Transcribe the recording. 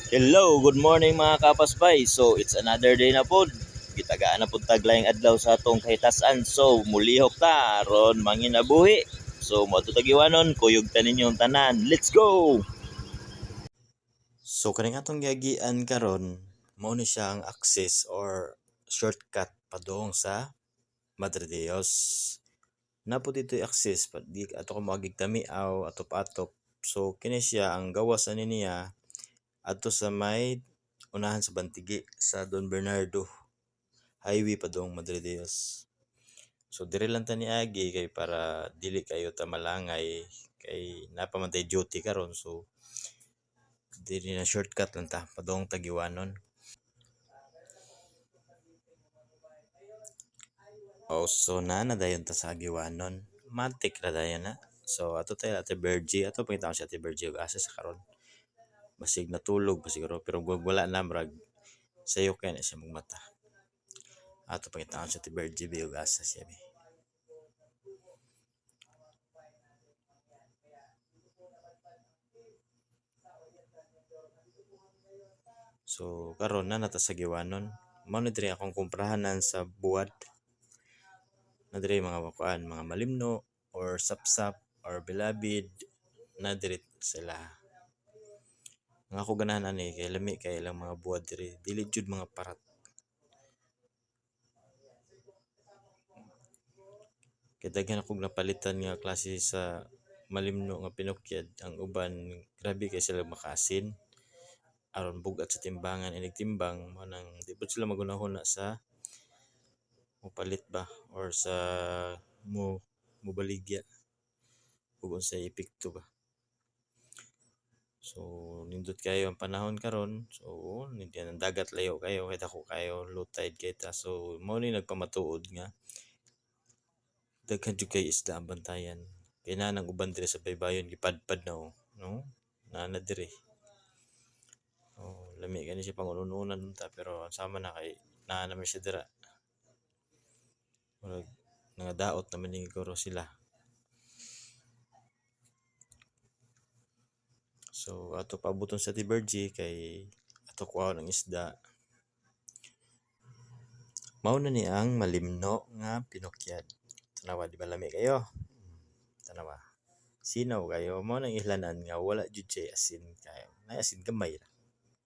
Hello, good morning mga kapaspay. So, it's another day na pod. Gitagaan na pod taglayang adlaw sa atong kahitasan. So, mulihok ta ron manginabuhi. So, matutagiwanon kuyog tanin yung tanan. Let's go. So, kaning atong giagian karon, mao ni siya ang access or shortcut padong sa Madre Dios. Napod ito access pag di ato ko magig tamiaw atop-atop. So, kini siya ang gawas ani niya adto sa may unahan sa Bantigi sa Don Bernardo Highway padong Madre Dios. So dire lang ta niagi kay para dili kayo ta malangay kay napamantay duty karon, so dili na shortcut lang ta padong Tagiwanon. So na dayon ta sa Agiwanon. Matik ra dayon na. So ato tayo Ate Bergie, ato pangita ko si Ate Bergie ug asa sa karon. Basig natulog pa siguro pero wala na murag sayo kay na siya magmata. Ato pangita ko si Ate Bergie ug asa siya. So karon na nata sa Giwanon. Mao ni diri akong kumprahanan sa buwad. Na diri mga bakuan, mga malimno or sapsap or bilabid na diri sila. Nga ako ganahan ani kay lami kay ilang mga buwad diri. Dili jud mga parat. Kay daghan akong napalitan nga klase sa malimno nga pinukyad. Ang uban grabe kay sila makasin. Aron bugat sa timbangan inig timbang mo nang di pud sila magunahon sa mopalit ba or sa mobaligya ug unsay epekto ba. So nindot kayo ang panahon karon, so hindi ang dagat layo kayo kay dako kayo low tide kay ta, so mao ni nagpamatuod nga daghan jud kay isda ang bantayan kay nanang uban diri sa baybayon gipadpad na no na diri. Lami kani siya pangununan unta pero sama na kay naa naman siya dira. Murag nangadaot naman ni siguro sila. So ato paaboton sa Tibergy kay ato kuha ng isda. Mao na ni ang malimno nga pinukyad. Tanawa di ba lami kayo? Tanawa. Sinaw kayo mo nang ihlanan nga wala jud siya asin kayo. Nay asin gamay ra.